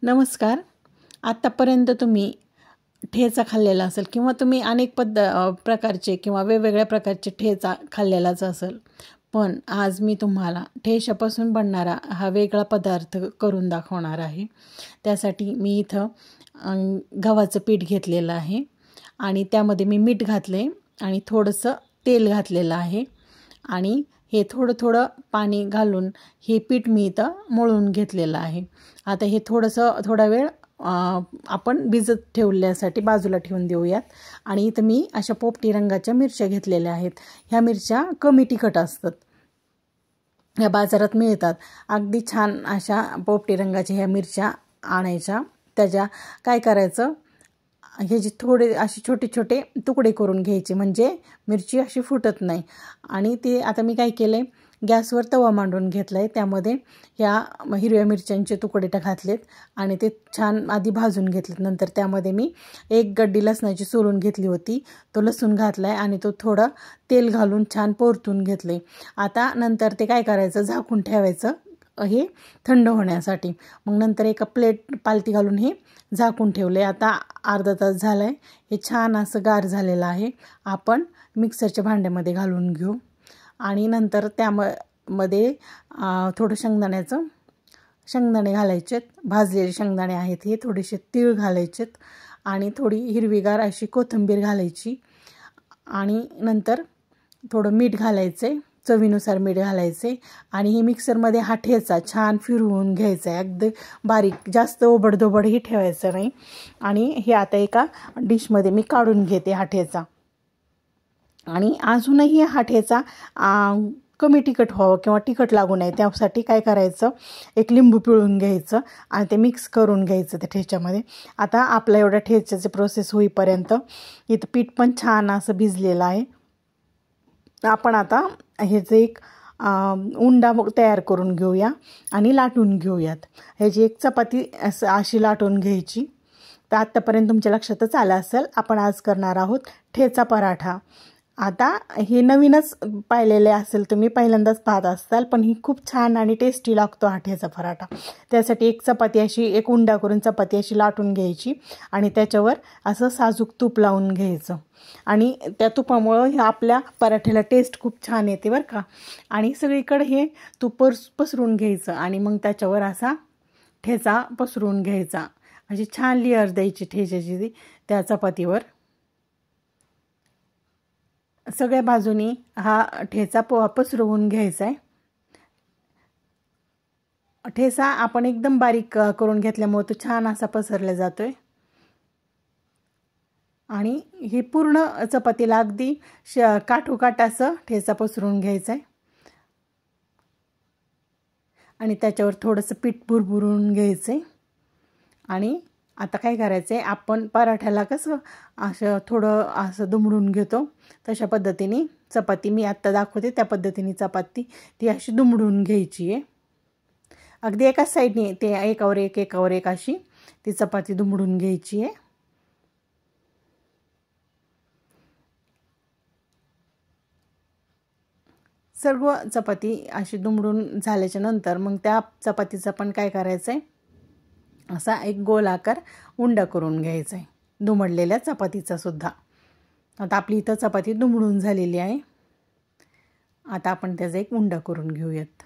नमस्कार. आत्तापर्यंत तुम्ही ठेचा खाल्लेला असेल किंवा तुम्ही अनेक प्रकारचे किंवा वेगवेगळ्या प्रकारचे ठेचा खाल्लेलाच असेल. पण आज मी तुम्हाला ठेच्यापासून बनणारा हा वेगळा पदार्थ करून दाखवणार आहे. त्यासाठी मी इथं गव्हाचं पीठ घेतलेलं आहे आणि त्यामध्ये मी मीठ घातले आणि थोडंसं तेल घातलेलं आहे आणि हे थोडं थोडं पाणी घालून हे पीठ मी इथं मळून घेतलेलं आहे. आता हे थोडा वेळ आपण भिजत ठेवण्यासाठी बाजूला ठेवून देऊयात. आणि इथं मी अशा पोपटी रंगाच्या मिरच्या घेतलेल्या आहेत. ह्या मिरच्या कमी तिखट असतात, ह्या बाजारात मिळतात. अगदी छान अशा पोपटी रंगाच्या ह्या मिरच्या आणायच्या. त्याच्या काय करायचं, ह्याचे थोडे असे छोटे छोटे तुकडे करून घ्यायचे म्हणजे मिरची अशी फुटत नाही. आणि ते आता मी काय केलं आहे, गॅसवर तवा मांडून घेतला आहे. त्यामध्ये ह्या हिरव्या मिरच्यांचे तुकडे घातलेत आणि ते छान आधी भाजून घेतलेत. नंतर त्यामध्ये मी एक गड्डी लसणाची सोलून घेतली होती, तो लसूण घातला आहे आणि तो थोडं तेल घालून छान परतून घेतलं आहे. आता नंतर ते काय करायचं, झाकून ठेवायचं हे थंड होण्यासाठी. मग नंतर एका पालती घालून हे झाकून ठेवले. आता अर्धा तास झाला आहे, हे छान असं गार झालेलं आहे. आपण मिक्सरच्या भांड्यामध्ये घालून घेऊ आणि नंतर त्यामध्ये थोडं शेंगदाणे घालायचेत. भाजलेले शेंगदाणे आहेत हे. थोडेसे तीळ घालायचेत आणि थोडी हिरवीगार अशी कोथिंबीर घालायची आणि नंतर थोडं मीठ घालायचे, चवीनुसार मीठ घालायचे. आणि हे मिक्सरमध्ये हा ठेचा छान फिरवून घ्यायचा आहे, अगदी बारीक, जास्त ओबडधोबडही ठेवायचं नाही. आणि हे आता एका डिशमध्ये मी काढून घेते हा ठेचा. आणि अजूनही हा ठेचा कमी तिखट व्हावं किंवा तिखट लागू नये त्यासाठी काय करायचं, एक लिंबू पिळून घ्यायचं आणि ते मिक्स करून घ्यायचं त्या ठेच्यामध्ये. आता आपला एवढ्या ठेच्याचे प्रोसेस होईपर्यंत इथं पीठ पण छान असं भिजलेलं आहे. आपण आता ह्याचं एक उंडा तयार करून घेऊया आणि लाटून घेऊयात. ह्याची एक चपाती अशी लाटून घ्यायची. तर आत्तापर्यंत तुमच्या लक्षातच आलं असेल, आपण आज करणार आहोत ठेचा पराठा. आता हे नवीनच पाहिलेले असेल, तुम्ही पहिल्यांदाच पाहत असाल, पण ही खूप छान आणि टेस्टी लागतो हा ठेचा पराठा. त्यासाठी एक चपाती अशी, एक उंडा करून चपाती अशी लाटून घ्यायची आणि त्याच्यावर असं साजूक तूप लावून घ्यायचं. आणि त्या तुपामुळं हे आपल्या पराठ्याला टेस्ट खूप छान येते बरं का. आणि सगळीकडे हे तूप पसरून घ्यायचं आणि मग त्याच्यावर असा ठेचा पसरून घ्यायचा. अशी छान लेअर द्यायची ठेच्याची त्या चपातीवर. सगळ्या बाजूनी हा ठेचा पसरवून घ्यायचा आहे. ठेचा आपण एकदम बारीक करून घेतल्यामुळे तो छान असा पसरला जातोय. आणि हे पूर्ण चपातीला अगदी काठोकाठ असं ठेचा पसरून घ्यायचा आहे. आणि त्याच्यावर थोडंसं पीठ भुरभुरून घ्यायचं आहे. आणि आता काय करायचं आहे, आपण पराठ्याला कसं असं थोडं असं दुमडून घेतो, तशा पद्धतीने चपाती मी आत्ता दाखवते त्या पद्धतीने चपाती ती अशी दुमडून घ्यायची आहे. अगदी एकाच साईडने ते एकावर एक अशी ती चपाती दुमडून घ्यायची आहे. सर्व चपाती अशी दुमडून झाल्याच्या नंतर मग त्या चपातीचं पण काय करायचं आहे, असा एक गोलाकार उंडा करून घ्यायचा आहे दुमडलेल्या चपातीचा सुद्धा. आता आपली इथं चपाती दुमडून झालेली आहे. आता आपण त्याचा एक उंडा करून घेऊयात.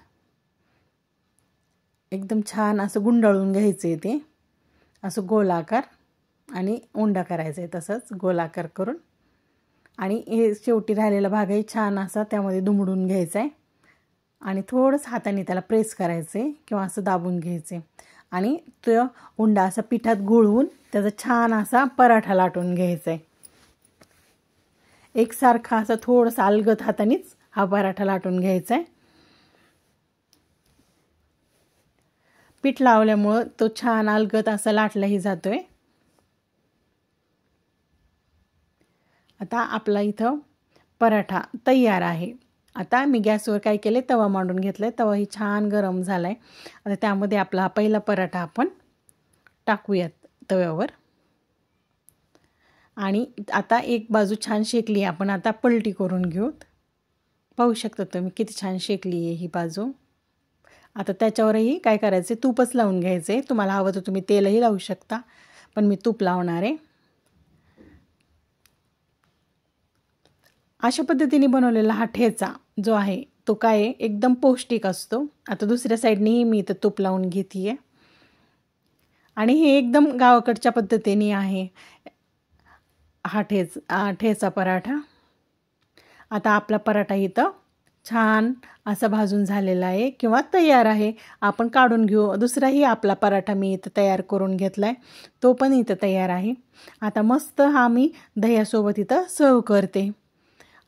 एकदम छान असं गुंडाळून घ्यायचं आहे ते, असं गोलाकार आणि उंडा करायचा आहे तसंच गोलाकार करून. आणि हे शेवटी राहिलेला भाग आहे छान असा त्यामध्ये दुमडून घ्यायचा आहे आणि थोडंसं हाताने त्याला प्रेस करायचं आहे किंवा असं दाबून घ्यायचं आहे. आणि तो उंडा असा पिठात घोळवून त्याचा छान असा पराठा लाटून घ्यायचा आहे. एकसारखा असा थोडंसं अलगद हातानेच हा पराठा लाटून घ्यायचा आहे. पीठ लावल्यामुळं तो छान अलगद असा लाटलाही जातोय. आता आपला इथं पराठा तयार आहे. आता मी गॅसवर काय केले, तवा मांडून घेतलाय. तवाही छान गरम झालाय. आता त्यामध्ये आपला हा पहिला पराठा आपण टाकूयात तव्यावर. आणि आता एक बाजू छान शेकली, आपण आता पलटी करून घेऊत. पाहू शकता तुम्ही किती छान शेकली आहे ही बाजू. आता त्याच्यावरही काय करायचे, तूपच लावून घ्यायचे. तुम्हाला हवं तर तुम्ही तेलही लावू शकता, पण मी तूप लावणार आहे. अशा पद्धतीने बनवलेला हा ठेचा जो आहे तो काय एकदम पौष्टिक असतो. आता दुसऱ्या साईडनेही मी इथं तूप लावून घेते आहे आणि हे एकदम गावाकडच्या पद्धतीने आहे हा ठेचा पराठा. आता आपला पराठा इथं छान असा भाजून झालेला आहे किंवा तयार आहे. आपण काढून घेऊ. दुसराही आपला पराठा मी इथं तयार करून घेतला आहे, तो पण इथं तयार आहे. आता मस्त हा मी दह्यासोबत इथं सर्व करते.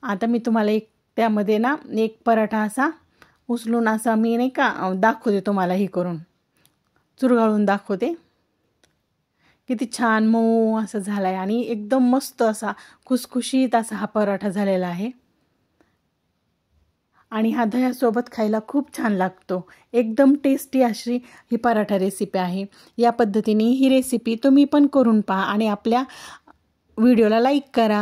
आता मी तुम्हाला त्यामध्ये ना एक पराठा असा उचलून असा मी नाही का दाखवते तुम्हाला, हे करून चुरगाळून दाखवते. किती छान मऊ असं झाला आहे आणि एकदम मस्त असा खुसखुशीत असा हा पराठा झालेला आहे आणि हा दह्यासोबत खायला खूप छान लागतो. एकदम टेस्टी अशी ही पराठा रेसिपी आहे. या पद्धतीने ही रेसिपी तुम्ही पण करून पहा आणि आपल्या व्हिडिओला लाईक करा.